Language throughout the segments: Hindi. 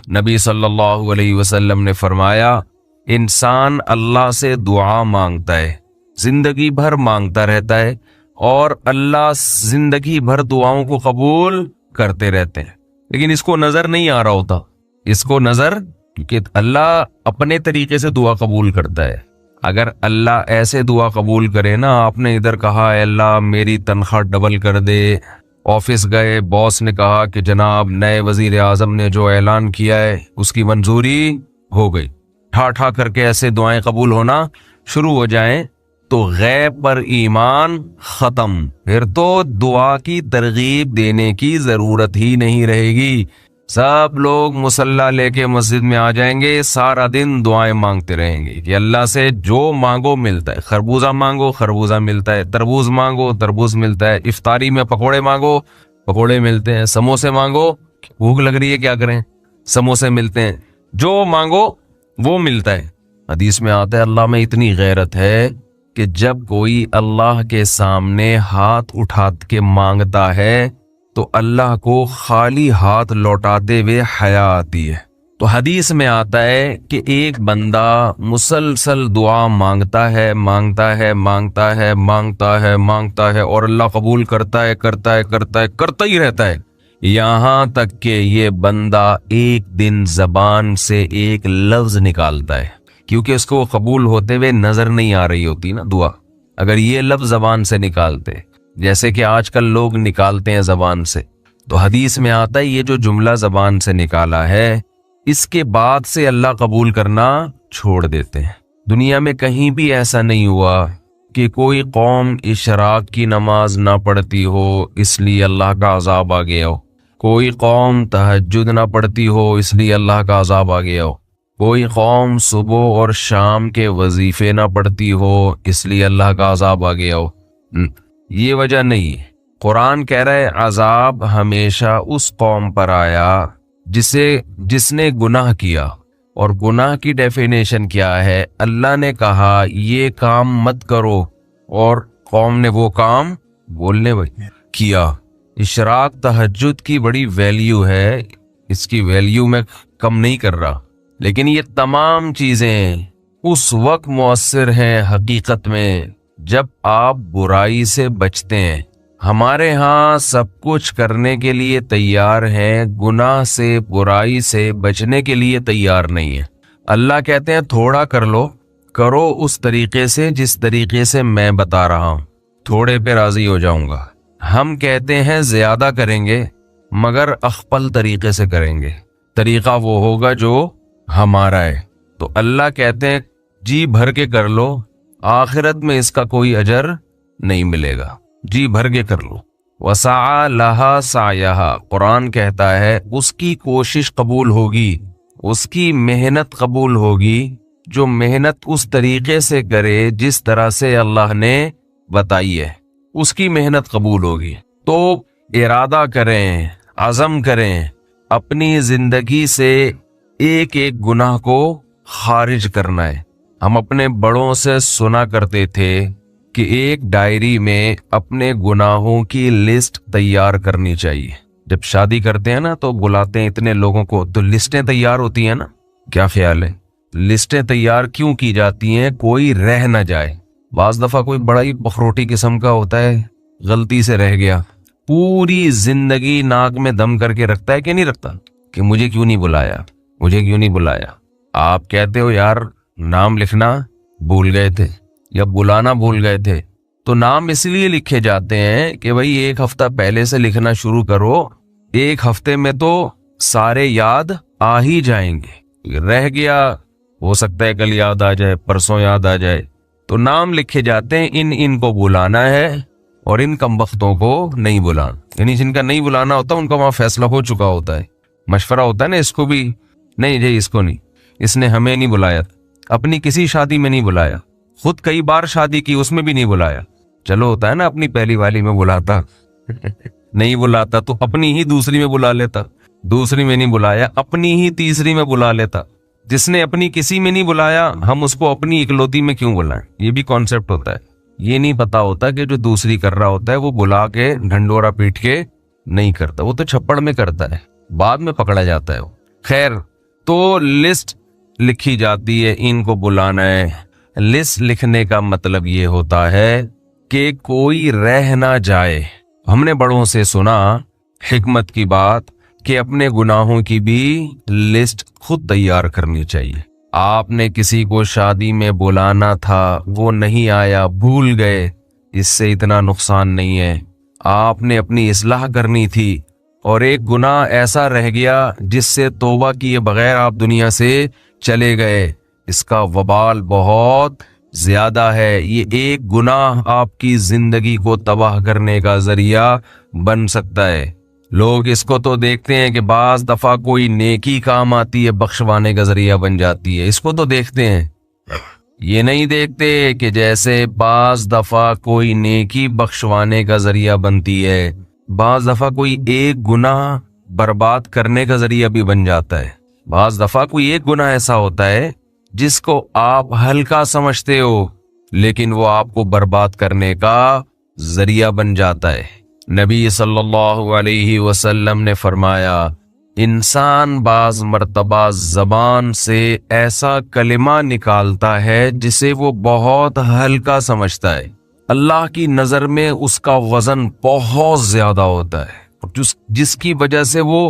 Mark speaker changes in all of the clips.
Speaker 1: नबी सल्लल्लाहु अलैहि वसल्लम ने फरमाया, इंसान अल्लाह से दुआ मांगता है, जिंदगी भर मांगता रहता है और अल्लाह जिंदगी भर दुआओं को कबूल करते रहते हैं, लेकिन इसको नजर नहीं आ रहा होता। इसको नजर कि अल्लाह अपने तरीके से दुआ कबूल करता है। अगर अल्लाह ऐसे दुआ कबूल करे ना, आपने इधर कहा अल्लाह मेरी तनख्वाह डबल कर दे, ऑफिस गए, बॉस ने कहा कि जनाब नए वजीर आजम ने जो ऐलान किया है उसकी मंजूरी हो गई, ठा ठा करके ऐसे दुआएं कबूल होना शुरू हो जाएं, तो गैब पर ईमान खत्म। फिर तो दुआ की तरगीब देने की जरूरत ही नहीं रहेगी। सब लोग मुसल्ला लेके मस्जिद में आ जाएंगे, सारा दिन दुआएं मांगते रहेंगे कि अल्लाह से जो मांगो मिलता है। खरबूजा मांगो खरबूजा मिलता है, तरबूज मांगो तरबूज मिलता है, इफ्तारी में पकोड़े मांगो पकोड़े मिलते हैं, समोसे मांगो भूख लग रही है क्या करें समोसे मिलते हैं, जो मांगो वो मिलता है। हदीस में आता है अल्लाह में इतनी गैरत है कि जब कोई अल्लाह के सामने हाथ उठा के मांगता है तो अल्लाह को खाली हाथ लौटाते हुए हया आती है। तो हदीस में आता है कि एक बंदा मुसलसल दुआ मांगता है मांगता है मांगता है मांगता है मांगता है और अल्लाह कबूल करता है करता है करता है करता ही रहता है, यहाँ तक कि ये बंदा एक दिन जबान से एक लफ्ज निकालता है, क्योंकि उसको कबूल होते हुए नजर नहीं आ रही होती ना दुआ। अगर ये लफ्ज जबान से निकालते जैसे कि आजकल लोग निकालते हैं जबान से, तो हदीस में आता है ये जो जुमला जबान से निकाला है इसके बाद से अल्लाह कबूल करना छोड़ देते हैं। दुनिया में कहीं भी ऐसा नहीं हुआ कि कोई कौम इशराक की नमाज ना पढ़ती हो इसलिए अल्लाह का अजाब आ गया हो, कोई कौम तहज्जुद ना पढ़ती हो इसलिए अल्लाह का अजाब आ गया हो, कोई कौम सुबह और शाम के वजीफे ना पढ़ती हो इसलिए अल्लाह का अजाब आ गया हो। ये वजह नहीं है। कुरान कह रहा है अजाब हमेशा उस कौम पर आया जिसने गुनाह किया। और गुनाह की डेफिनेशन क्या है? अल्लाह ने कहा ये काम मत करो और कौम ने वो काम बोलने किया। इशराक तहज्जुद की बड़ी वैल्यू है, इसकी वैल्यू मैं कम नहीं कर रहा, लेकिन ये तमाम चीजें उस वक्त मुअस्सिर हैं हकीकत में जब आप बुराई से बचते हैं। हमारे यहाँ सब कुछ करने के लिए तैयार हैं, गुनाह से बुराई से बचने के लिए तैयार नहीं है। अल्लाह कहते हैं थोड़ा कर लो, करो उस तरीके से जिस तरीके से मैं बता रहा हूँ, थोड़े पे राजी हो जाऊंगा। हम कहते हैं ज्यादा करेंगे मगर अख्पल तरीके से करेंगे, तरीका वो होगा जो हमारा है। तो अल्लाह कहते हैं जी भर के कर लो, आखिरत में इसका कोई अजर नहीं मिलेगा, जी भर के कर लो। वसा लहा सायहा, कुरान कहता है उसकी कोशिश कबूल होगी, उसकी मेहनत कबूल होगी, जो मेहनत उस तरीके से करे जिस तरह से अल्लाह ने बताई है, उसकी मेहनत कबूल होगी। तो इरादा करें, अज़म करें, अपनी जिंदगी से एक एक गुनाह को खारिज करना है। हम अपने बड़ों से सुना करते थे कि एक डायरी में अपने गुनाहों की लिस्ट तैयार करनी चाहिए। जब शादी करते हैं ना तो बुलाते हैं इतने लोगों को, तो लिस्टें तैयार होती हैं ना, क्या ख्याल है? लिस्टें तैयार क्यों की जाती हैं? कोई रह ना जाए। बाज दफा कोई बड़ा ही बखरोटी किस्म का होता है, गलती से रह गया, पूरी जिंदगी नाक में दम करके रखता है कि नहीं रखता, कि मुझे क्यों नहीं बुलाया, मुझे क्यों नहीं बुलाया। आप कहते हो यार नाम लिखना भूल गए थे या बुलाना भूल गए थे, तो नाम इसलिए लिखे जाते हैं कि भाई एक हफ्ता पहले से लिखना शुरू करो, एक हफ्ते में तो सारे याद आ ही जाएंगे। रह गया, हो सकता है कल याद आ जाए, परसों याद आ जाए, तो नाम लिखे जाते हैं इनको बुलाना है और इन कमबख्तों को नहीं बुलाना। यानी जिनका नहीं बुलाना होता उनका वहां फैसला हो चुका होता है, मशवरा होता है ना, इसको भी नहीं जी, इसको नहीं, इसने हमें नहीं बुलाया, अपनी किसी शादी में नहीं बुलाया, खुद कई बार शादी की उसमें भी नहीं बुलाया। चलो होता है ना अपनी पहली वाली में बुलाता नहीं बुलाता तो अपनी ही दूसरी में बुला लेता, दूसरी में नहीं बुलाया अपनी ही तीसरी में बुला लेता। जिसने अपनी किसी में नहीं बुलाया हम उसको अपनी इकलौती में क्यों बुलाएं? ये भी कॉन्सेप्ट होता है। ये नहीं पता होता कि जो दूसरी कर रहा होता है वो बुला के ढंडोरा पीट के नहीं करता, वो तो छप्पड़ में करता है, बाद में पकड़ा जाता है वो। खैर, तो लिस्ट लिखी जाती है, इनको बुलाना है। लिस्ट लिखने का मतलब ये होता है कि कोई रह ना जाए। हमने बड़ों से सुना हिकमत की बात कि अपने गुनाहों की भी लिस्ट खुद तैयार करनी चाहिए। आपने किसी को शादी में बुलाना था, वो नहीं आया, भूल गए, इससे इतना नुकसान नहीं है। आपने अपनी इस्लाह करनी थी और एक गुनाह ऐसा रह गया जिससे तौबा किए बगैर आप दुनिया से चले गए, इसका वबाल बहुत ज्यादा है। ये एक गुनाह आपकी जिंदगी को तबाह करने का जरिया बन सकता है। लोग इसको तो देखते हैं कि बाज दफा कोई नेकी काम आती है, बख्शवाने का जरिया बन जाती है, इसको तो देखते हैं। ये नहीं देखते कि जैसे बाज दफा कोई नेकी बख्शवाने का जरिया बनती है, बाज दफा कोई एक गुनाह बर्बाद करने का जरिया भी बन जाता है। बाज दफा कोई एक गुनाह ऐसा होता है जिसको आप हल्का समझते हो, लेकिन वो आपको बर्बाद करने का जरिया बन जाता है। नबी सल्लल्लाहु अलैहि वसल्लम ने फरमाया, इंसान बाज मर्तबा जबान से ऐसा कलिमा निकालता है जिसे वो बहुत हल्का समझता है, अल्लाह की नजर में उसका वजन बहुत ज्यादा होता है, जिसकी वजह से वो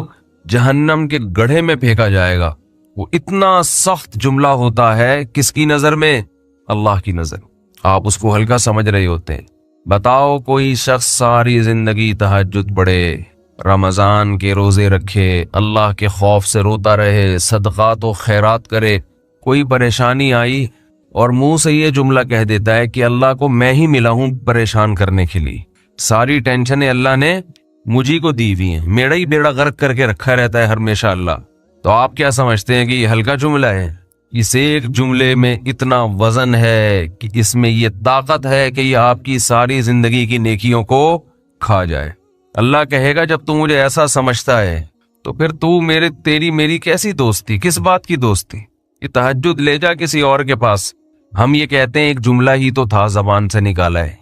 Speaker 1: जहन्नम के गड्ढे में फेंका जाएगा। वो इतना सख्त जुमला होता है, किसकी नजर में? अल्लाह की नजर। आप उसको हल्का समझ रहे होते हैं। बताओ कोई शख्स सारी जिंदगी तहज्जुद पढ़े, रमजान के रोजे रखे, अल्लाह के खौफ से रोता रहे, सदक़ात और खैरात करे, कोई परेशानी आई और मुंह से ये जुमला कह देता है कि अल्लाह को मैं ही मिला हूं परेशान करने के लिए, सारी टेंशनें अल्लाह ने मुझी को दी हुई हैं, मेरा ही बेड़ा गर्क करके रखा रहता है हमेशा अल्लाह। तो आप क्या समझते हैं कि ये हल्का जुमला है? इस एक जुमले में इतना वजन है कि इसमें ये ताकत है कि ये आपकी सारी जिंदगी की नेकियों को खा जाए। अल्लाह कहेगा जब तू मुझे ऐसा समझता है तो फिर तू तेरी मेरी कैसी दोस्ती, किस बात की दोस्ती? ये तहज्जुद ले जा किसी और के पास। हम ये कहते हैं एक जुमला ही तो था, जबान से निकाला है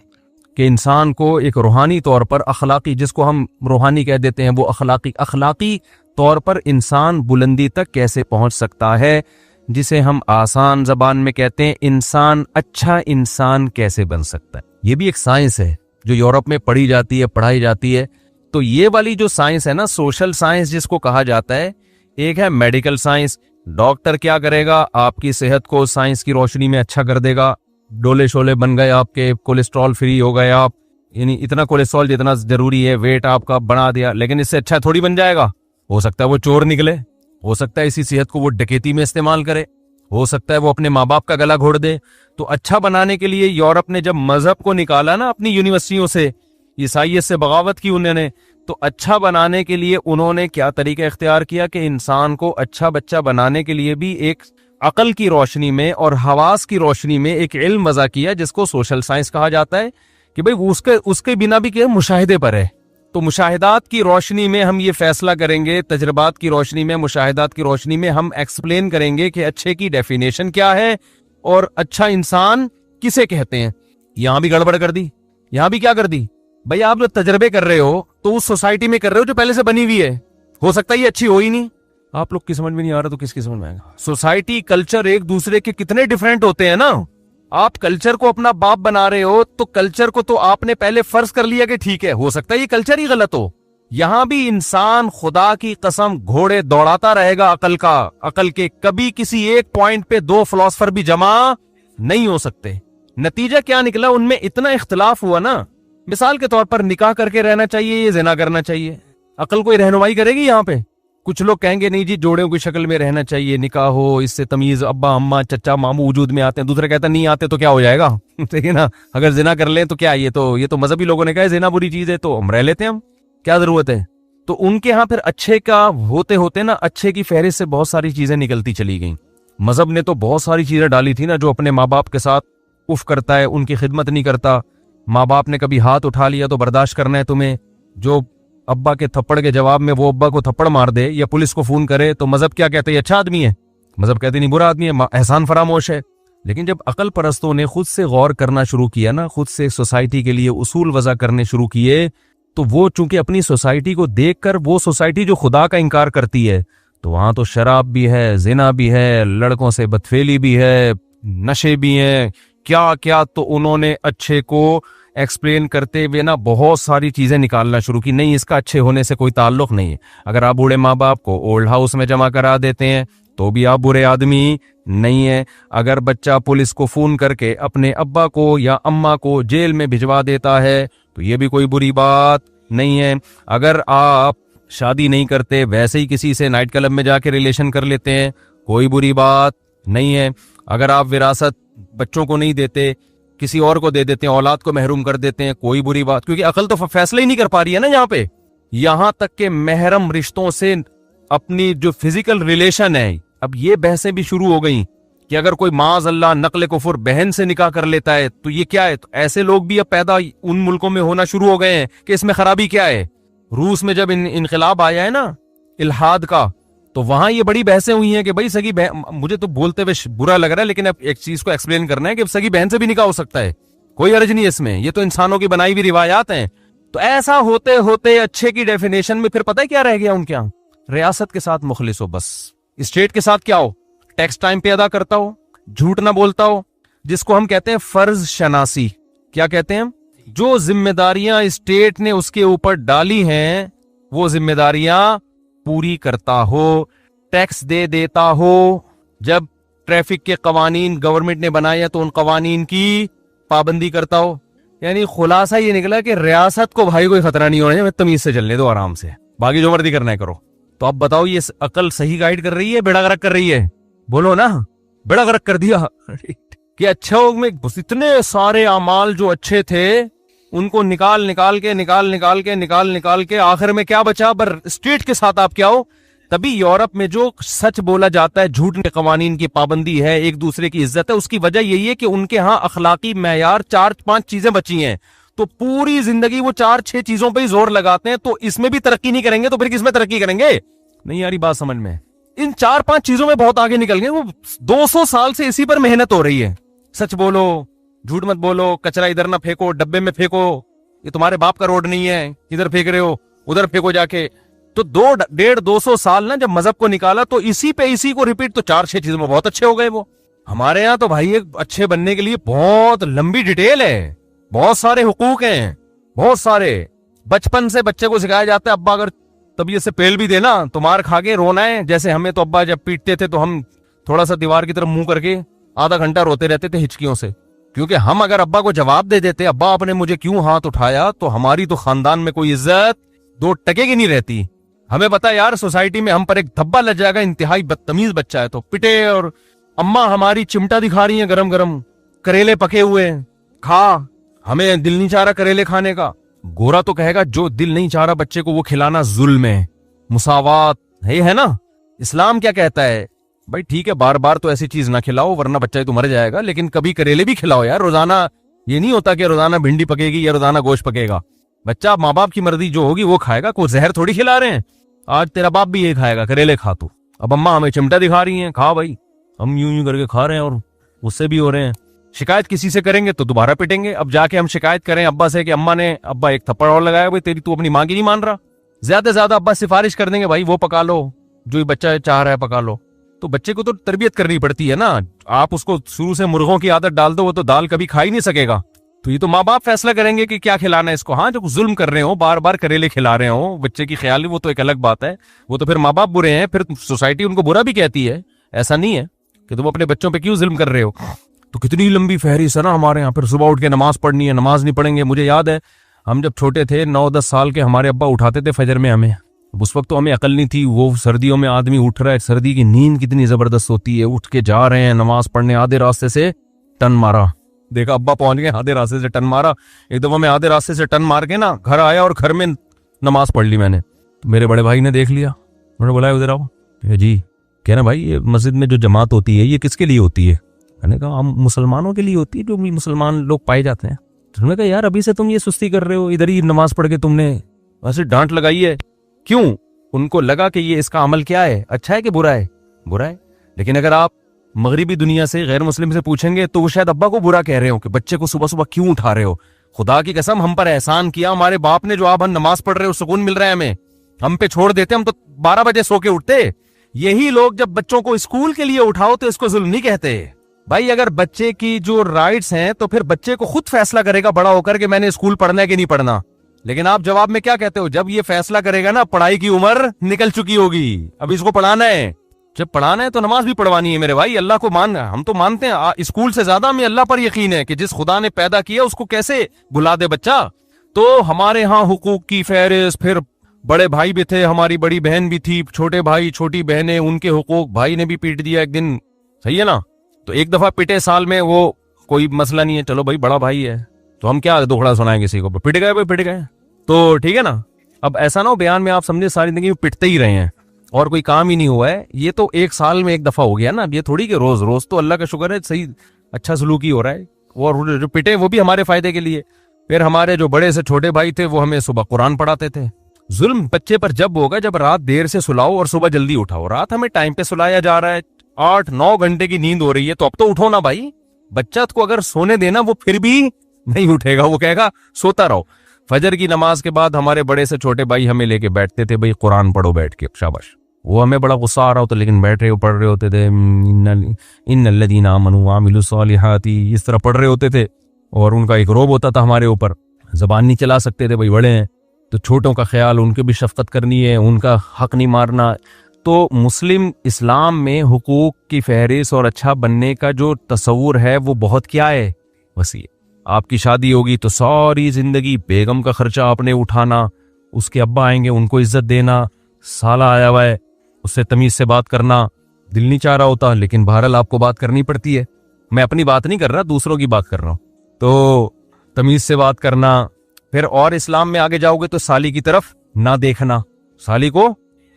Speaker 2: कि इंसान को एक रूहानी तौर पर अखलाकी, जिसको हम रूहानी कह देते हैं, वो अखलाकी तौर पर इंसान बुलंदी तक कैसे पहुंच सकता है, जिसे हम आसान जबान में कहते हैं इंसान अच्छा इंसान कैसे बन सकता है। ये भी एक साइंस है जो यूरोप में पढ़ी जाती है, पढ़ाई जाती है। तो ये वाली जो साइंस है ना, सोशल साइंस जिसको कहा जाता है, एक है मेडिकल साइंस। डॉक्टर क्या करेगा? आपकी सेहत को साइंस की रोशनी में अच्छा कर देगा। डोले शोले बन गए आपके, कोलेस्ट्रॉल फ्री हो गए आप, यानी इतना कोलेस्ट्रॉल जितना जरूरी है वेट आपका बढ़ा दिया, लेकिन इससे अच्छा थोड़ी बन जाएगा। हो सकता है वो चोर निकले, हो सकता है इसी सेहत को वो डकैती में इस्तेमाल करे, हो सकता है वो अपने माँ बाप का गला घोट दे। तो अच्छा बनाने के लिए यूरोप ने जब मजहब को निकाला ना अपनी यूनिवर्सिटियों से, ईसाइयत से बगावत की उन्होंने, तो अच्छा बनाने के लिए उन्होंने क्या तरीका इख्तियार किया कि इंसान को अच्छा बच्चा बनाने के लिए भी एक अकल की रोशनी में और हवास की रोशनी में एक इल्म वज़ा किया, जिसको सोशल साइंस कहा जाता है, कि भाई उसके बिना भी क्या मुशाहिदे पर है। तो मुशाहिदात की रोशनी में हम ये फैसला करेंगे, तजर्बात की रोशनी में, मुशाहिदात की रोशनी में हम एक्सप्लेन करेंगे कि अच्छे की डेफिनेशन क्या है और अच्छा इंसान किसे कहते हैं। यहां भी गड़बड़ कर दी, यहां भी क्या कर दी भाई, आप जो तजर्बे कर रहे हो तो उस सोसाइटी में कर रहे हो जो पहले से बनी हुई है, हो सकता है ये अच्छी हो ही नहीं। आप लोग की समझ में नहीं आ रहा तो किसकी समझ में आएगा? सोसाइटी कल्चर एक दूसरे के कितने डिफरेंट होते हैं ना। आप कल्चर को अपना बाप बना रहे हो तो कल्चर को तो आपने पहले फर्ज कर लिया कि ठीक है, हो सकता है ये कल्चर ही गलत हो। यहां भी इंसान खुदा की कसम घोड़े दौड़ाता रहेगा अकल के, कभी किसी एक पॉइंट पे दो फिलोसफर भी जमा नहीं हो सकते। नतीजा क्या निकला? उनमें इतना इख्तिलाफ हुआ ना। मिसाल के तौर पर निकाह करके रहना चाहिए, ये जिना करना चाहिए, अकल कोई रहनुमाई करेगी? यहाँ पे कुछ लोग कहेंगे नहीं जी, जोड़ों की शक्ल में रहना चाहिए, निकाह हो, इससे तमीज अब्बा अम्मा चचा मामू वजूद में आते हैं। दूसरा कहता नहीं आते तो क्या हो जाएगा? ठीक है ना, अगर जिना कर लें तो क्या, ये तो मजहबी लोगों ने कहा जिना बुरी चीज है, तो हम रह लेते हैं, हम क्या जरूरत है। तो उनके यहाँ फिर अच्छे का होते होते ना, अच्छे की फहरिस्त से बहुत सारी चीजें निकलती चली गई। मजहब ने तो बहुत सारी चीजें डाली थी ना, जो अपने माँ बाप के साथ उफ करता है, उनकी खिदमत नहीं करता। माँ बाप ने कभी हाथ उठा लिया तो बर्दाश्त करना है तुम्हें। जो अब्बा के थप्पड़ के जवाब में वो अब्बा को थप्पड़ मार दे या पुलिस को फोन करे तो मजहब क्या कहते हैं? अच्छा आदमी है। मजहब कहते नहीं बुरा आदमी है, एहसान फरामोश है। लेकिन जब अकल परस्तों ने खुद से गौर करना शुरू किया ना, खुद से सोसाइटी के लिए उसूल वज़ा करने शुरू किए, तो वो चूंकि अपनी सोसाइटी को देखकर, वो सोसाइटी जो खुदा का इनकार करती है, तो वहां तो शराब भी है, जिना भी है, लड़कों से बदफेली भी है, नशे भी हैं, क्या क्या। तो उन्होंने अच्छे को एक्सप्लेन करते हुए ना बहुत सारी चीजें निकालना शुरू की। नहीं, इसका अच्छे होने से कोई ताल्लुक नहीं है। अगर आप बूढ़े माँ बाप को ओल्ड हाउस में जमा करा देते हैं तो भी आप बुरे आदमी नहीं है। अगर बच्चा पुलिस को फोन करके अपने अब्बा को या अम्मा को जेल में भिजवा देता है तो ये भी कोई बुरी बात नहीं है। अगर आप शादी नहीं करते, वैसे ही किसी से नाइट क्लब में जाके रिलेशन कर लेते हैं, कोई बुरी बात नहीं है। अगर आप विरासत बच्चों को नहीं देते, किसी और को दे देते हैं, औलाद को महरूम कर देते हैं, कोई बुरी बात, क्योंकि अकल तो फैसला ही नहीं कर पा रही है ना यहाँ पे। यहां तक के महरम रिश्तों से अपनी जो फिजिकल रिलेशन है, अब ये बहसें भी शुरू हो गई कि अगर कोई माज अल्लाह नकल कुफर बहन से निकाह कर लेता है तो ये क्या है। तो ऐसे लोग भी अब पैदा उन मुल्कों में होना शुरू हो गए हैं कि इसमें खराबी क्या है। रूस में जब इनकलाब आया है ना इल्हाद का, तो वहां ये बड़ी बहसें हुई हैं कि भाई सगी बहन, मुझे तो बोलते हुए बुरा लग रहा है लेकिन अब एक चीज को एक्सप्लेन करना है कि सगी बहन से भी निकाह हो सकता है, कोई अर्ज नहीं है इसमें, ये तो इंसानों की बनाई हुई रिवायात हैं। तो ऐसा होते होते अच्छे की डेफिनेशन में फिर पता है क्या रह गया उनके यहाँ, रियासत के साथ मुखलिस हो, बस स्टेट के साथ क्या हो, टैक्स टाइम पे अदा करता हो, झूठ ना बोलता हो, जिसको हम कहते हैं फर्ज शनासी। क्या कहते हैं, जो जिम्मेदारियां स्टेट ने उसके ऊपर डाली हैं वो जिम्मेदारियां पूरी करता हो, टैक्स दे देता हो। जब ट्रैफिक के कवानीन गवर्नमेंट ने बनाए तो उन कवानीन की पाबंदी करता हो। यानी खुलासा ये निकला कि रियासत को भाई कोई खतरा नहीं होना चाहिए, तमीज से चलने दो आराम से, बाकी जो मर्जी करना है करो। तो अब बताओ ये अकल सही गाइड कर रही है, बेड़ा गर्क कर रही है? बोलो ना, बेड़ा गर्क कर दिया कि अच्छा में इतने सारे अमाल जो अच्छे थे उनको निकाल निकाल के आखिर में क्या बचा, पर स्टेट के साथ आप क्या हो। तभी यूरोप में जो सच बोला जाता है, झूठ के कवानीन की पाबंदी है, एक दूसरे की इज्जत है, उसकी वजह यही है कि उनके यहाँ अखलाकी मैयार 4-5 चीजें बची हैं। तो पूरी जिंदगी वो 4-6 चीजों पे ही जोर लगाते हैं। तो इसमें भी तरक्की नहीं करेंगे तो फिर किसमें तरक्की करेंगे? नहीं यारी बात समझ में, इन 4-5 चीजों में बहुत आगे निकल गए। वो 200 साल से इसी पर मेहनत हो रही है, सच बोलो, झूठ मत बोलो, कचरा इधर ना फेंको, डब्बे में फेंको, ये तुम्हारे बाप का रोड नहीं है, इधर फेंक रहे हो, उधर फेंको जाके। तो 200 साल ना जब मजहब को निकाला तो इसी को रिपीट, तो 4-6 चीजों में बहुत अच्छे हो गए वो। हमारे यहाँ तो भाई एक अच्छे बनने के लिए बहुत लंबी डिटेल है, बहुत सारे हुकूक हैं, बहुत सारे। बचपन से बच्चे को सिखाया जाता है, अब्बा अगर तबीयत से पेल भी देना तो मार खा के रोना है। जैसे हमें तो अब्बा जब पीटते थे तो हम थोड़ा सा दीवार की तरफ मुंह करके आधा घंटा रोते रहते थे हिचकियों से, क्योंकि हम अगर अब्बा को जवाब दे देते अब्बा आपने मुझे क्यों हाथ उठाया, तो हमारी तो खानदान में कोई इज्जत 2 टके की नहीं रहती। हमें पता है यार सोसाइटी में हम पर एक धब्बा लग जाएगा, इंतहाई बदतमीज बच्चा है तो पिटे। और अम्मा हमारी चिमटा दिखा रही है गरम गरम, करेले पके हुए खा, हमें दिल नहीं चाह रहा करेले खाने का। गोरा तो कहेगा जो दिल नहीं चाह रहा बच्चे को वो खिलाना जुल्म है, मुसावात है ना। इस्लाम क्या कहता है, भाई ठीक है बार बार तो ऐसी चीज ना खिलाओ वरना बच्चा तो मर जाएगा, लेकिन कभी करेले भी खिलाओ यार। रोजाना ये नहीं होता कि रोजाना भिंडी पकेगी या रोजाना गोश्त पकेगा। बच्चा माँ बाप की मर्जी जो होगी वो खाएगा, कोई जहर थोड़ी खिला रहे हैं। आज तेरा बाप भी ये खाएगा, करेले खा तू। अब अम्मा हमें चिमटा दिखा रही है, खा भाई, हम यूं यूं करके खा रहे हैं और उससे भी हो रहे हैं। शिकायत किसी से करेंगे तो दोबारा पिटेंगे। अब जाके हम शिकायत करें अब्बा से कि अब्बा एक थप्पड़ और लगाया, भाई तेरी तू अपनी माँ की नहीं मान रहा। ज्यादा से ज्यादा अब्बा सिफारिश कर देंगे, भाई वो पका लो जो बच्चा चाह रहा है पका लो। तो बच्चे को तो तरबियत करनी पड़ती है ना। आप उसको शुरू से मुर्गों की आदत डाल दो, वो तो दाल कभी खा ही नहीं सकेगा। तो ये तो माँ बाप फैसला करेंगे कि क्या खिलाना है इसको। हाँ, जो जुल्म कर रहे हो, बार बार करेले खिला रहे हो बच्चे की ख्याली, वो तो एक अलग बात है, वो तो फिर माँ बाप बुरे हैं, फिर सोसाइटी उनको बुरा भी कहती है। ऐसा नहीं है कि तुम अपने बच्चों पे क्यों जुल्म कर रहे हो। तो कितनी लंबी फहरिस्त है ना हमारे यहाँ। फिर सुबह उठ के नमाज पढ़नी है, नमाज नहीं पढ़ेंगे। मुझे याद है हम जब छोटे थे 9-10 साल के, हमारे अब्बा उठाते थे फजर में हमें। उस वक्त तो हमें अकल नहीं थी, वो सर्दियों में आदमी उठ रहा है, सर्दी की नींद कितनी जबरदस्त होती है। उठ के जा रहे हैं नमाज पढ़ने, आधे रास्ते से टन मारा, देखा अब्बा पहुंच गए, आधे रास्ते से टन मारा। एक दफा मैं आधे रास्ते से टन मार के ना घर आया और घर में नमाज पढ़ ली मैंने। तो मेरे बड़े भाई ने देख लिया, उन्होंने बुलाया उधर आओ। जी कह रहे भाई ये मस्जिद में जो जमात होती है ये किसके लिए होती है? मैंने कहा हम मुसलमानों के लिए होती है, जो भी मुसलमान लोग पाए जाते हैं। तो उन्होंने कहा यार अभी से तुम ये सुस्ती कर रहे हो, इधर ही नमाज पढ़ के तुमने वैसे डांट लगाई है क्यों? उनको लगा कि ये इसका अमल क्या है, अच्छा है कि बुरा है? बुरा है। लेकिन अगर आप मगरिबी दुनिया से गैर मुस्लिम से पूछेंगे तो वो शायद अब्बा को बुरा कह रहे हो कि बच्चे को सुबह सुबह क्यों उठा रहे हो। खुदा की कसम हम पर एहसान किया हमारे बाप ने, जो आप हम नमाज पढ़ रहे हो सुकून मिल रहा है हमें, हम पे छोड़ देते हम तो 12 बजे सो के उठते। यही लोग जब बच्चों को स्कूल के लिए उठाओ तो इसको जुल्म नहीं कहते। भाई अगर बच्चे की जो राइट्स हैं तो फिर बच्चे को खुद फैसला करेगा बड़ा होकर के मैंने स्कूल पढ़ना है कि नहीं पढ़ना। लेकिन आप जवाब में क्या कहते हो, जब ये फैसला करेगा ना पढ़ाई की उम्र निकल चुकी होगी, अब इसको पढ़ाना है। जब पढ़ाना है तो नमाज भी पढ़वानी है मेरे भाई। अल्लाह को हम तो मानते हैं, स्कूल से ज्यादा हमें अल्लाह पर यकीन है कि जिस खुदा ने पैदा किया उसको कैसे भुला दे बच्चा। तो हमारे यहाँ हुकूक की फहरिस्त, फिर बड़े भाई भी थे, हमारी बड़ी बहन भी थी, छोटे भाई छोटी बहनें, उनके हुकूक, भाई ने भी पीट दिया एक दिन, सही है ना। तो एक दफा पिटे साल में वो कोई मसला नहीं है, चलो भाई बड़ा भाई है तो हम क्या दुखड़ा सुनाएं किसी को, पिट गए भाई पिट गए तो ठीक है ना। अब ऐसा ना हो बयान में आप समझे सारी जिंदगी में पिटते ही रहे हैं और कोई काम ही नहीं हुआ है। ये तो एक साल में एक दफा हो गया ना, ये थोड़ी कि रोज रोज। तो अल्लाह का शुक्र है सही अच्छा सलूकी हो रहा है, और जो पिटे वो भी हमारे फायदे के लिए। फिर हमारे जो बड़े से छोटे भाई थे वो हमें सुबह कुरान पढ़ाते थे। जुल्म बच्चे पर जब होगा जब रात देर से सुलाओ और सुबह जल्दी उठाओ। रात हमें टाइम पे सुलाया जा रहा है, 8-9 घंटे की नींद हो रही है, तो अब तो उठो ना भाई। बच्चा को अगर सोने देना वो फिर भी नहीं उठेगा, वो कहेगा सोता रहो। फजर की नमाज के बाद हमारे बड़े से छोटे भाई हमें लेके बैठते थे, भाई कुरान पढ़ो बैठ के, शाबाश। वो हमें बड़ा गुस्सा आ रहा होता लेकिन बैठ रहे हो पढ़ रहे होते थे, इन्नल्लज़ीना आमनू व अमिलुस्सॉलिहाती, इस तरह पढ़ रहे होते थे। और उनका एक रोब होता था हमारे ऊपर, जबान नहीं चला सकते थे, भाई बड़े हैं तो छोटों का ख्याल, उनके भी शफकत करनी है, उनका हक नहीं मारना। तो मुस्लिम इस्लाम में हुकूक की फहरिस्त और अच्छा बनने का जो तस्वुर है वो बहुत क्या है, वसी। आपकी शादी होगी तो सारी जिंदगी बेगम का खर्चा आपने उठाना, उसके अब्बा आएंगे उनको इज्जत देना, साला आया हुआ है उससे तमीज से बात करना। दिल नहीं चाह रहा होता लेकिन बहरहाल आपको बात करनी पड़ती है। मैं अपनी बात नहीं कर रहा, दूसरों की बात कर रहा हूं। तो तमीज से बात करना। फिर और इस्लाम में आगे जाओगे तो साली की तरफ ना देखना, साली को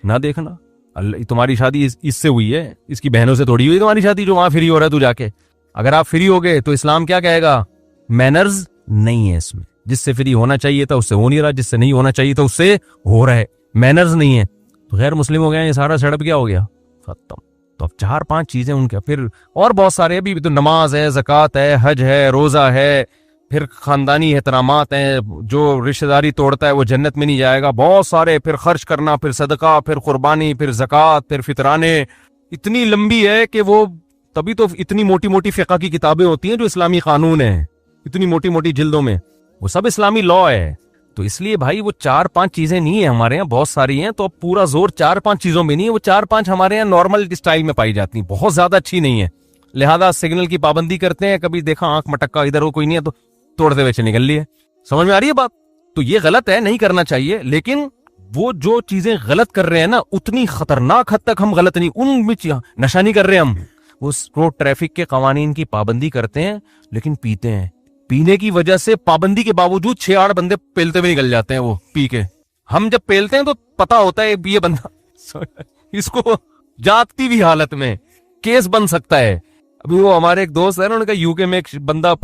Speaker 2: ना देखना। अल्लाह तुम्हारी शादी इससे हुई है, इसकी बहनों से थोड़ी हुई तुम्हारी शादी जो वहां फ्री हो रहा है तू जाके। अगर आप फ्री हो गए तो इस्लाम क्या कहेगा, मैनर्स नहीं है इसमें। जिससे फ्री होना चाहिए था उससे हो नहीं रहा, जिससे नहीं होना चाहिए था उससे हो रहा है, मैनर्स नहीं है। तो गैर मुस्लिम हो गया, ये सारा सेटअप क्या हो गया, खत्म। तो अब 4-5 चीजें उनके, फिर और बहुत सारे अभी तो नमाज है, ज़कात है, हज है, रोजा है, फिर खानदानी एहतरामात हैं। जो रिश्तेदारी तोड़ता है वो जन्नत में नहीं जाएगा, बहुत सारे। फिर खर्च करना, फिर सदका, फिर कुर्बानी, फिर ज़कात, फिर फितराने। इतनी लंबी है कि वो तभी तो इतनी मोटी मोटी फिक़ा की किताबें होती हैं जो इस्लामी कानून है, इतनी मोटी मोटी जिल्दों में, वो सब इस्लामी लॉ है। तो इसलिए भाई वो 4-5 चीजें नहीं है, हमारे यहाँ बहुत सारी हैं। तो अब पूरा जोर 4-5 चीजों में नहीं है, वो 4-5 हमारे यहाँ नॉर्मल स्टाइल में पाई जाती हैं, बहुत ज्यादा अच्छी नहीं है। लिहाजा सिग्नल की पाबंदी करते हैं, कभी देखा आंख मटक्का इधर हो कोई नहीं है तो तोड़ते हुए निकल लिए। समझ में आ रही है बात। तो ये गलत है, नहीं करना चाहिए। लेकिन वो जो चीजें गलत कर रहे हैं ना, उतनी खतरनाक हद तक हम गलत नहीं, उनमें नशा नहीं कर रहे हम। वो रोड ट्रैफिक के कवानीन की पाबंदी करते हैं लेकिन पीते हैं। पीने की वजह से पाबंदी के बावजूद 6-8 बंदे पेलते हुए निकल जाते हैं वो पी के। हम जब पेलते हैं तो पता होता है ये बंदा इसको जागती हुई हालत में केस बन सकता है। अभी वो हमारे एक दोस्त है ना, उनका यूके में एक बंदा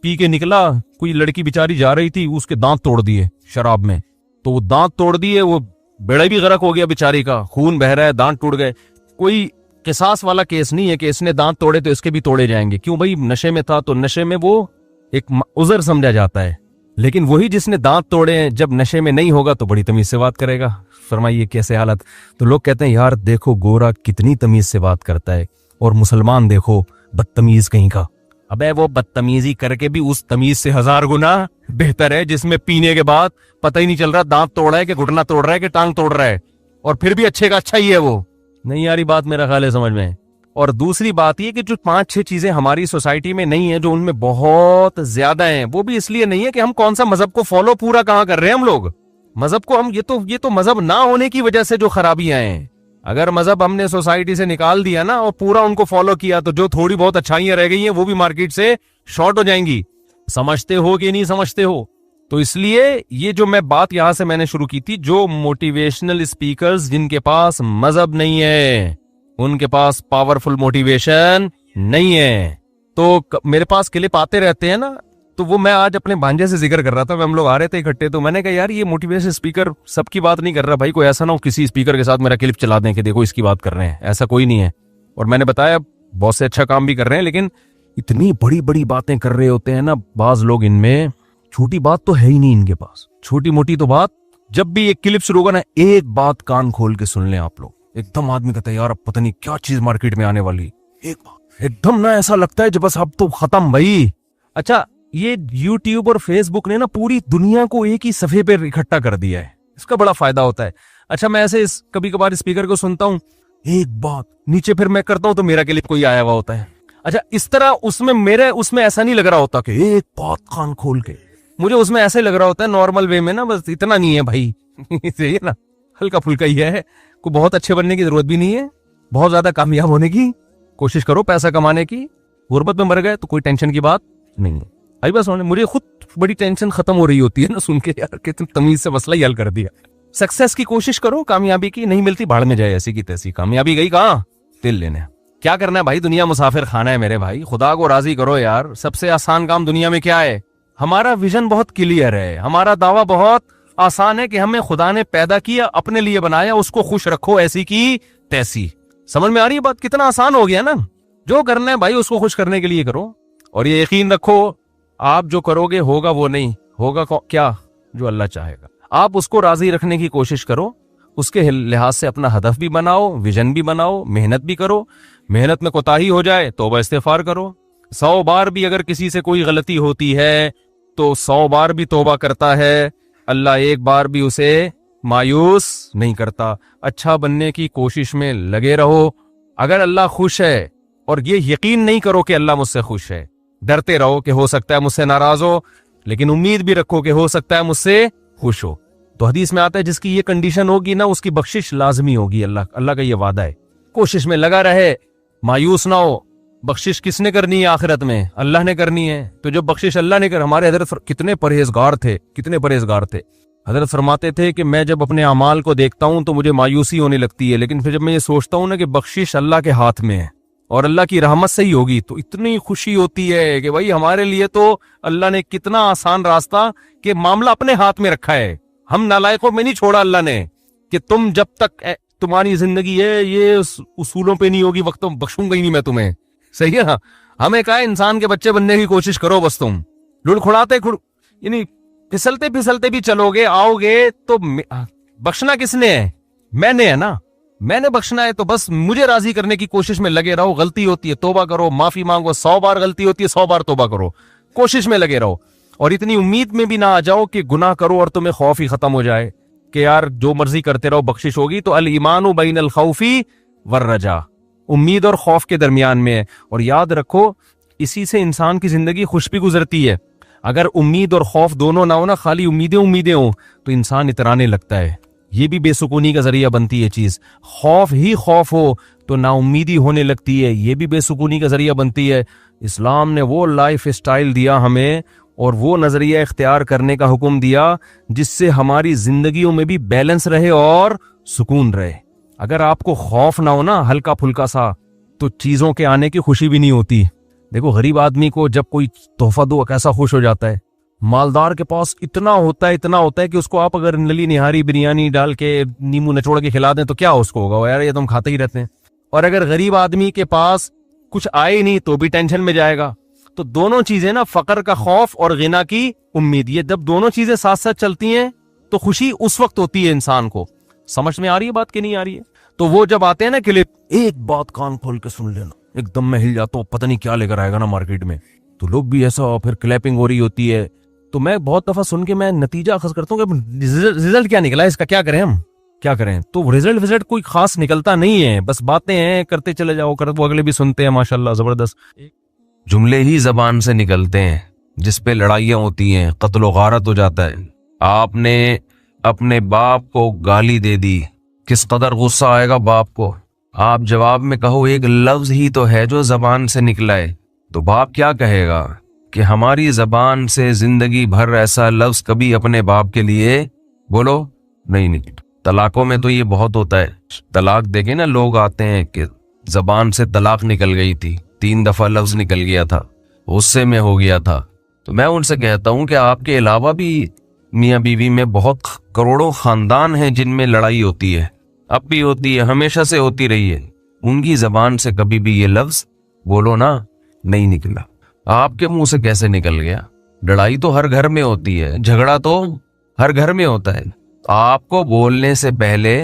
Speaker 2: पी के निकला, कोई लड़की बेचारी जा रही थी, उसके दांत तोड़ दिए शराब में। तो वो दांत तोड़ दिए, वो बेड़ा भी गरक हो गया बेचारी का, खून बह रहा है, दांत टूट गए। कोई किसास वाला केस नहीं है कि इसने दांत तोड़े तो इसके भी तोड़े जाएंगे। क्यों भाई, नशे में था तो नशे में वो एक उज़र समझा जाता है। लेकिन वही जिसने दांत तोड़े हैं जब नशे में नहीं होगा तो बड़ी तमीज से बात करेगा। फरमाइए कैसे हालत। तो लोग कहते हैं यार देखो गोरा कितनी तमीज से बात करता है और मुसलमान देखो बदतमीज कहीं का। अबे वो बदतमीजी करके भी उस तमीज से 1000 गुना बेहतर है जिसमें पीने के बाद पता ही नहीं चल रहा दांत तोड़ रहा है कि घुटना तोड़ रहा है कि टांग तोड़ रहा है, और फिर भी अच्छे का अच्छा ही है। वो नहीं आ रही बात मेरा ख्याल है समझ में। और दूसरी बात ये कि जो 5-6 चीजें हमारी सोसाइटी में नहीं है, जो उनमें बहुत ज्यादा हैं, वो भी इसलिए नहीं है कि हम कौन सा मजहब को फॉलो पूरा कहां कर रहे हैं हम लोग। मजहब को हम ये तो मजहब ना होने की वजह से जो खराबियां हैं। अगर मजहब हमने सोसाइटी से निकाल दिया ना और पूरा उनको फॉलो किया तो जो थोड़ी बहुत अच्छाइयां रह गई हैं वो भी मार्केट से शॉर्ट हो जाएंगी। समझते हो कि नहीं समझते हो। तो इसलिए ये जो मैं बात यहां से मैंने शुरू की थी, जो मोटिवेशनल स्पीकर्स जिनके पास मजहब नहीं है, उनके पास पावरफुल मोटिवेशन नहीं है। तो मेरे पास क्लिप आते रहते हैं ना, तो वो मैं आज अपने भांजे से जिक्र कर रहा था, हम लोग आ रहे थे इकट्ठे, तो मैंने कहा यार ये मोटिवेशन स्पीकर सबकी बात नहीं कर रहा भाई, कोई ऐसा ना हो किसी स्पीकर के साथ मेरा क्लिप चला दें कि देखो इसकी बात कर रहे हैं, ऐसा कोई नहीं है। और मैंने बताया बहुत से अच्छा काम भी कर रहे हैं, लेकिन इतनी बड़ी बड़ी बातें कर रहे होते हैं ना बाज लोग, इनमें छोटी बात तो है ही नहीं इनके पास। छोटी मोटी तो बात, जब भी एक क्लिप शुरू होगा ना, एक बात कान खोल के सुन लें आप लोग, एकदम आदमी कहता है यार अब पता नहीं क्या चीज मार्केट में आने वाली, एकदम ना ऐसा लगता है जब बस अब तो खत्म भाई। अच्छा, ये यूट्यूब और फेसबुक ने ना पूरी दुनिया को एक ही सफे पे इकट्ठा कर दिया है, इसका बड़ा फायदा होता है। अच्छा, मैं ऐसे कभी कभार स्पीकर को सुनता हूँ, एक बात नीचे फिर मैं करता हूँ तो मेरा क्लिप कोई आया हुआ होता है। अच्छा, इस तरह उसमें ऐसा नहीं लग रहा होता कि एक बात कान खोल के, मुझे उसमें ऐसे लग रहा होता है नॉर्मल वे में ना, बस इतना नहीं है भाई सही है ना, हल्का फुल्का ही है, कोई बहुत अच्छे बनने की जरूरत भी नहीं है, बहुत ज्यादा कामयाब होने की कोशिश करो, पैसा कमाने की, गुर्बत में मर गए तो कोई टेंशन की बात नहीं है। अभी बस मुझे खुद बड़ी टेंशन खत्म हो रही होती है ना सुन के, यार कितनी तमीज से मसला ही हल कर दिया। सक्सेस की कोशिश करो, कामयाबी की नहीं मिलती भाड़ में जाए, ऐसी की तैसी, कामयाबी गई कहाँ, तिल लेने। क्या करना है भाई, दुनिया मुसाफिर खाना है मेरे भाई, खुदा को राजी करो यार। सबसे आसान काम दुनिया में क्या है? हमारा विजन बहुत क्लियर है, हमारा दावा बहुत आसान है कि हमें खुदा ने पैदा किया, अपने लिए बनाया, उसको खुश रखो ऐसी की तैसी। समझ में आ रही है बात? कितना आसान हो गया ना। जो करना है भाई उसको खुश करने के लिए करो, और ये यकीन रखो आप जो करोगे होगा वो नहीं होगा क्या, जो अल्लाह चाहेगा। आप उसको राजी रखने की कोशिश करो, उसके लिहाज से अपना हदफ भी बनाओ, विजन भी बनाओ, मेहनत भी करो। मेहनत में कोताही हो जाए तौबा इस्तिगफार करो। 100 बार भी अगर किसी से कोई गलती होती है तो 100 बार भी तौबा करता है, अल्लाह एक बार भी उसे मायूस नहीं करता। अच्छा बनने की कोशिश में लगे रहो। अगर अल्लाह खुश है, और ये यकीन नहीं करो कि अल्लाह मुझसे खुश है, डरते रहो कि हो सकता है मुझसे नाराज हो, लेकिन उम्मीद भी रखो कि हो सकता है मुझसे खुश हो। तो हदीस में आता है जिसकी ये कंडीशन होगी ना उसकी बख्शिश लाजमी होगी, अल्लाह का ये वादा है। कोशिश में लगा रहे, मायूस ना हो। बख्शिश किसने करनी है आखिरत में? अल्लाह ने करनी है। तो जो बख्शिश अल्लाह ने कर, हमारे हजरत कितने परहेजगार थे। हजरत फरमाते थे कि मैं जब अपने अमाल को देखता हूं तो मुझे मायूसी होने लगती है, लेकिन फिर जब मैं ये सोचता हूं ना कि बख्शिश अल्लाह के हाथ में है और अल्लाह की रहमत से ही होगी, तो इतनी खुशी होती है कि भाई हमारे लिए तो अल्लाह ने कितना आसान रास्ता कि मामला अपने हाथ में रखा है। हम नालायकों में नहीं छोड़ा अल्लाह ने कि तुम जब तक तुम्हारी जिंदगी है ये उसूलों पे नहीं होगी, वक्त बख्शूंगा ही नहीं मैं तुम्हें। सही है ना? हमें कहा इंसान के बच्चे बनने की कोशिश करो, बस तुम लुढ़खुड़ाते यानी फिसलते फिसलते भी चलोगे, आओगे तो बख्शना किसने है? मैंने है ना, मैंने बख्शना है। तो बस मुझे राजी करने की कोशिश में लगे रहो। गलती होती है तौबा करो, माफी मांगो। 100 बार गलती होती है 100 बार तौबा करो, कोशिश में लगे रहो। और इतनी उम्मीद में भी ना आ जाओ कि गुनाह करो और तुम्हें खौफ ही खत्म हो जाए कि यार जो मर्जी करते रहो बख्शिश होगी। तो अल ईमानु बैनल खौफी वर रजा, उम्मीद और खौफ के दरमियान में है। और याद रखो इसी से इंसान की जिंदगी खुश भी गुजरती है। अगर उम्मीद और खौफ दोनों ना हो ना, खाली उम्मीदें हो, तो इंसान इतराने लगता है। ये भी बेसुकूनी का जरिया बनती है चीज। खौफ ही खौफ हो तो नाउम्मीदी होने लगती है, ये भी बेसुकूनी का जरिया बनती है। इस्लाम ने वो लाइफ स्टाइल दिया हमें और वो नजरिया इख्तियार करने का हुक्म दिया जिससे हमारी जिंदगियों में भी बैलेंस रहे और सुकून रहे। अगर आपको खौफ ना हो ना हल्का फुल्का सा, तो चीजों के आने की खुशी भी नहीं होती। देखो गरीब आदमी को जब कोई तोहफा दो कैसा खुश हो जाता है। मालदार के पास इतना होता है कि उसको आप अगर नली निहारी बिरयानी डाल के नींबू निचोड़ के खिला दें तो क्या उसको होगा, यार ये तो हम खाते ही रहते हैं। और अगर गरीब आदमी के पास कुछ आए ही नहीं तो भी टेंशन में जाएगा। तो दोनों चीजें ना, फकर का खौफ और गिना की उम्मीद, ये जब दोनों चीजें साथ साथ चलती हैं तो खुशी उस वक्त होती है इंसान को। समझ में आ रही है बात कि नहीं आ रही है? तो वो जब आते हैं ना क्लिप, एक बात कान खोल के सुन लेना, एकदम मैं हिल जाता हूँ, पता नहीं क्या लेकर आएगा ना मार्केट में। तो लोग भी ऐसा, फिर क्लैपिंग हो रही होती है। तो मैं बहुत दफा सुन के मैं नतीजा अखज़ करता हूँ कि रिजल्ट क्या निकला, इसका क्या करें हम, क्या करें। तो रिजल्ट कोई खास निकलता नहीं है, बस बातें हैं, करते चले जाओ, वो अगले भी सुनते हैं, माशाल्लाह जबरदस्त।
Speaker 1: जुमले ही जबान से निकलते हैं जिसपे लड़ाइयां होती हैं, कत्लो गारत हो जाता है। आपने अपने बाप को गाली दे दी, किस कदर गुस्सा आएगा बाप को। आप जवाब में कहो एक लफ्ज ही तो है जो जबान से निकला है, तो बाप क्या कहेगा कि हमारी जबान से जिंदगी भर ऐसा लफ्ज कभी अपने बाप के लिए बोलो नहीं। तलाकों में तो ये बहुत होता है। तलाक देखे ना, लोग आते हैं कि जबान से तलाक निकल गई थी, 3 दफा लफ्ज निकल गया था, गुस्से में हो गया था। तो मैं उनसे कहता हूं कि आपके अलावा भी मियाँ बीवी में बहुत करोड़ों खानदान हैं जिनमें लड़ाई होती है, अब भी होती है, हमेशा से होती रही है। उनकी जबान से कभी भी ये लफ्ज बोलो ना नहीं निकला, आपके मुंह से कैसे निकल गया? लड़ाई तो हर घर में होती है, झगड़ा तो हर घर में होता है। आपको बोलने से पहले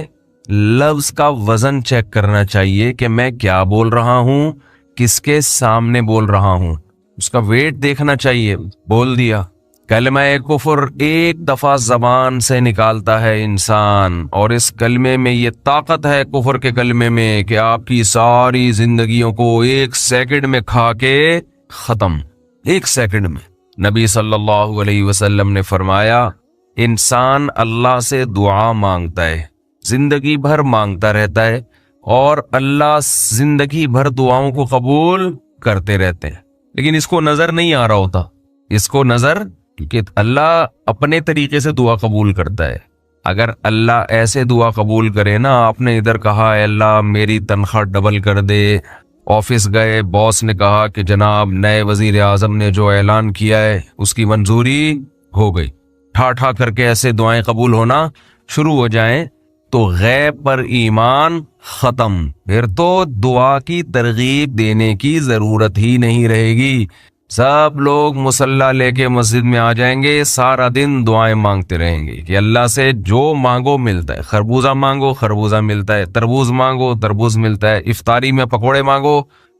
Speaker 1: लफ्ज का वजन चेक करना चाहिए कि मैं क्या बोल रहा हूं, किसके सामने बोल रहा हूं, उसका वेट देखना चाहिए। बोल दिया कलमा कुफर एक दफा जबान से निकालता है इंसान, और इस कलमे में ये ताकत है कुफर के कलमे में कि आपकी सारी जिंदगियों को एक सेकंड में खा के खत्म, एक सेकंड में। नबी सल्लल्लाहु अलैहि वसल्लम ने फरमाया, इंसान अल्लाह से दुआ मांगता है, जिंदगी भर मांगता रहता है, और अल्लाह जिंदगी भर दुआओं को कबूल करते रहते हैं, लेकिन इसको नजर नहीं आ रहा होता। इसको नजर, क्योंकि अल्लाह अपने तरीके से दुआ कबूल करता है। अगर अल्लाह ऐसे दुआ कबूल करे ना, आपने इधर कहा अल्लाह मेरी तनख्वाह डबल कर दे, ऑफिस गए बॉस ने कहा कि जनाब नए वजीर आजम ने जो ऐलान किया है उसकी मंजूरी हो गई, ठा ठा करके ऐसे दुआएं कबूल होना शुरू हो जाएं, तो गैब पर ईमान खत्म। फिर तो दुआ की तरगीब देने की जरूरत ही नहीं रहेगी। सब लोग मुसल्ला लेके मस्जिद में आ जाएंगे, सारा दिन दुआएं मांगते रहेंगे कि अल्लाह से जो मांगो मिलता है। खरबूजा मांगो खरबूजा मिलता है, तरबूज मांगो तरबूज मिलता है, इफ्तारी में पकोड़े मांगो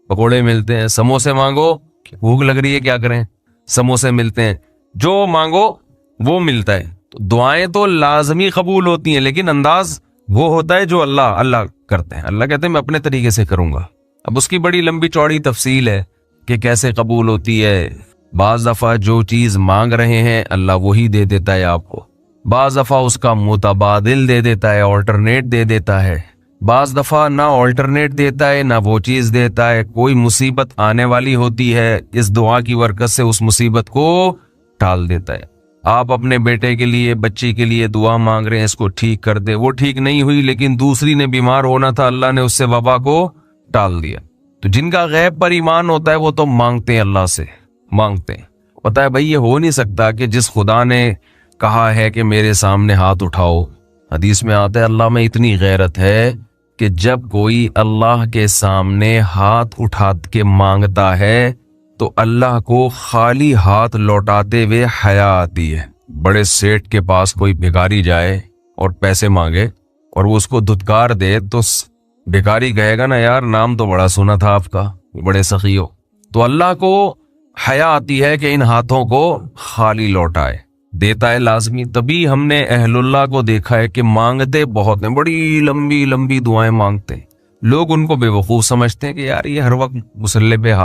Speaker 1: पकोड़े मिलते हैं, समोसे मांगो भूख लग रही है क्या करें समोसे मिलते हैं, जो मांगो वो मिलता है। तो दुआएं तो लाजमी कबूल होती हैं, लेकिन अंदाज वो होता है जो अल्लाह अल्लाह करते हैं। अल्लाह कहते हैं मैं अपने तरीके से करूंगा। अब उसकी बड़ी लंबी चौड़ी तफसील है कि कैसे कबूल होती है। बाज दफा जो चीज मांग रहे हैं अल्लाह वही दे देता है आपको, बाज दफा उसका मुतबादिल दे देता है, ऑल्टरनेट दे देता है, बाज दफा ना ऑल्टरनेट देता है ना वो चीज देता है। कोई मुसीबत आने वाली होती है, इस दुआ की बरकत से उस मुसीबत को टाल देता है। आप अपने बेटे के लिए बच्ची के लिए दुआ मांग रहे हैं इसको ठीक कर दे, वो ठीक नहीं हुई लेकिन दूसरी ने बीमार होना था, अल्लाह ने उससे वबा को टाल दिया। तो जिनका गैब पर ईमान होता है वो तो मांगते हैं, अल्लाह से मांगते हैं। पता है भाई ये हो नहीं सकता कि जिस खुदा ने कहा है कि मेरे सामने हाथ उठाओ, हदीस में आता है अल्लाह में इतनी गैरत है कि जब कोई अल्लाह के सामने हाथ उठा के मांगता है तो अल्लाह को खाली हाथ लौटाते हुए हया आती है। बड़े सेठ के पास कोई भिखारी जाए और पैसे मांगे और वो उसको धुतकार दे तो भिखारी कहेगा ना यार नाम तो बड़ा सुना था आपका, बड़े सखी हो। तो अल्लाह को हया आती है कि इन हाथों को खाली लौटाए, देता है लाजमी। तभी हमने अहलुल्लाह को देखा है कि मांगते बहुत हैं, बड़ी लंबी लंबी दुआएं मांगते हैं। लोग उनको बेवकूफ समझते हैं कि यार ये हर वक्त मुसल्ले पे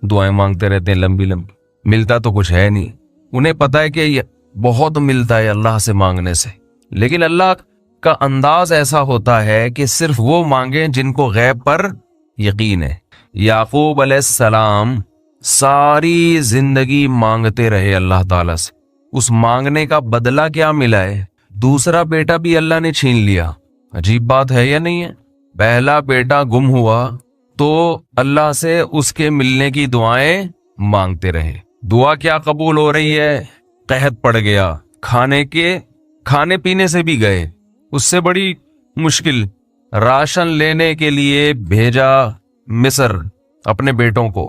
Speaker 1: दुआएं मांगते रहते हैं लंबी लंबी, मिलता तो कुछ है नहीं। उन्हें पता है कि ये बहुत मिलता है अल्लाह से मांगने से, लेकिन अल्लाह का अंदाज ऐसा होता है कि सिर्फ वो मांगे जिनको गैब पर यकीन है। याकूब अलैहिस्सलाम सारी जिंदगी मांगते रहे अल्लाह ताला से, उस मांगने का बदला क्या मिला है? दूसरा बेटा भी अल्लाह ने छीन लिया। अजीब बात है या नहीं है? पहला बेटा गुम हुआ तो अल्लाह से उसके मिलने की दुआएं मांगते रहे। दुआ क्या कबूल हो रही है? कहत पड़ गया, खाने पीने से भी गए, उससे बड़ी मुश्किल राशन लेने के लिए भेजा मिस्र अपने बेटों को,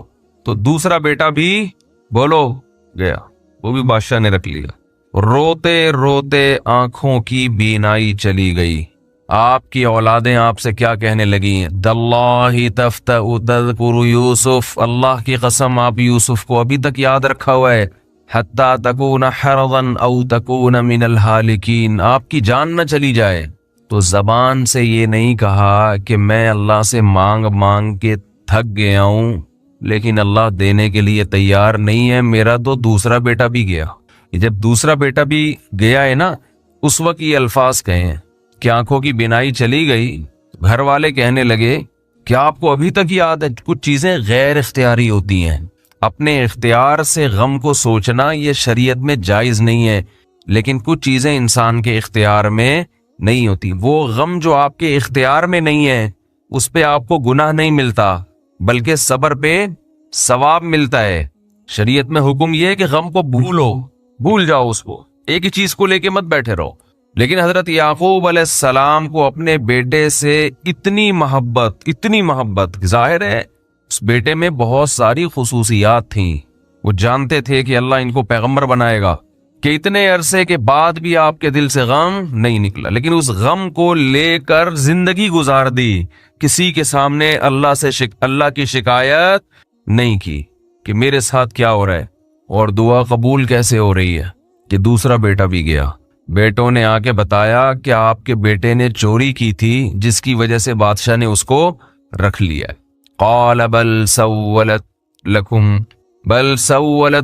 Speaker 1: तो दूसरा बेटा भी बोलो गया, वो भी बादशाह ने रख लिया। रोते रोते आंखों की बीनाई चली गई। आपकी औलादें आपसे क्या कहने लगी? दल्लाहि तफ्तउ तज़कुरु यूसुफ, अल्लाह की कसम आप यूसुफ को अभी तक याद रखा हुआ है। हत्ता तकून हरदन औ तकून मिनल हालिकीन, आपकी जान न चली जाए। तो जबान से ये नहीं कहा कि मैं अल्लाह से मांग मांग के थक गया हूं, लेकिन अल्लाह देने के लिए तैयार नहीं है, मेरा तो दूसरा बेटा भी गया। जब दूसरा बेटा भी गया है ना, उस वक्त ये अल्फाज कहे हैं कि आंखों की बिनाई चली गई। घर वाले कहने लगे क्या आपको अभी तक याद है? कुछ चीजें गैर इख्तियारी होती हैं, अपने इख्तियार से गम को सोचना ये शरीयत में जायज नहीं है, लेकिन कुछ चीजें इंसान के इख्तियार में नहीं होती। वो गम जो आपके इख्तियार में नहीं है उस पे आपको गुनाह नहीं मिलता, बल्कि सब्र पे सवाब मिलता है। शरीयत में हुक्म यह है कि गम को भूल जाओ, उसको एक ही चीज को लेके मत बैठे रहो। लेकिन हजरत याकूब अलैहिस्सलाम को अपने बेटे से इतनी मोहब्बत जाहिर है उस बेटे में बहुत सारी खुसूसियात थी। वो जानते थे कि अल्लाह इनको पैगंबर बनाएगा, कि इतने अरसे के बाद भी आपके दिल से गम नहीं निकला, लेकिन उस गम को लेकर जिंदगी गुजार दी, किसी के सामने अल्लाह की शिकायत नहीं की कि मेरे साथ क्या हो रहा है और दुआ कबूल कैसे हो रही है। कि दूसरा बेटा भी गया, बेटों ने आके बताया कि आपके बेटे ने चोरी की थी जिसकी वजह से बादशाह ने उसको रख लिया। क़ाल बल सव्वलत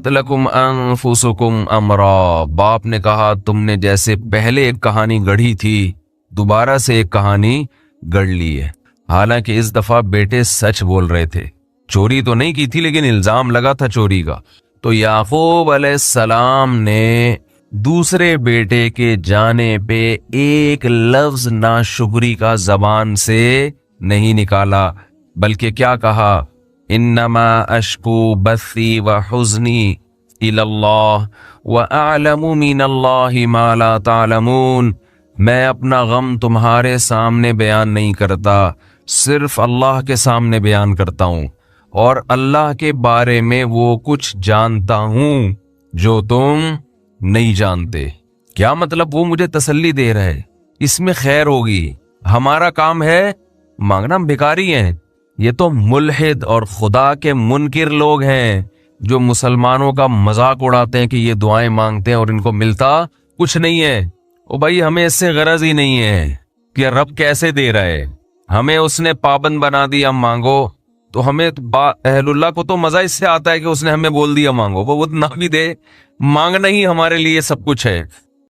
Speaker 1: लकुम अनफुसुकुम अमरा। बाप ने कहा तुमने जैसे पहले एक कहानी गढ़ी थी दोबारा से एक कहानी गढ़ ली है। हालांकि इस दफा बेटे सच बोल रहे थे, चोरी तो नहीं की थी लेकिन इल्जाम लगा था चोरी का। तो याकूब अलैहिस्सलाम ने दूसरे बेटे के जाने पे एक लफ्ज नाशुक्री का जबान से नहीं निकाला, बल्कि क्या कहा, इन्नमा अश्कू बस्सी व हुज़्नी इलल्लाह व अअलमु मिनल्लाहि मा ला तालमून। मैं अपना गम तुम्हारे सामने बयान नहीं करता, सिर्फ अल्लाह के सामने बयान करता हूँ और अल्लाह के बारे में वो कुछ जानता हूँ जो तुम नहीं जानते। क्या मतलब, वो मुझे तसल्ली दे रहा है, इसमें खैर होगी। हमारा काम है मांगना, हम भिखारी हैं। ये तो मुल्हिद और खुदा के मुनकिर लोग हैं जो मुसलमानों का मजाक उड़ाते हैं कि ये दुआएं मांगते हैं और इनको मिलता कुछ नहीं है। ओ भाई, हमें इससे गरज ही नहीं है कि रब कैसे दे रहा है, हमें उसने पाबंद बना दिया मांगो, तो हमें तो अहलुल्लाह को तो मजा इससे आता है कि उसने हमें बोल दिया मांगो, वो ना भी दे, मांगना ही हमारे लिए सब कुछ है।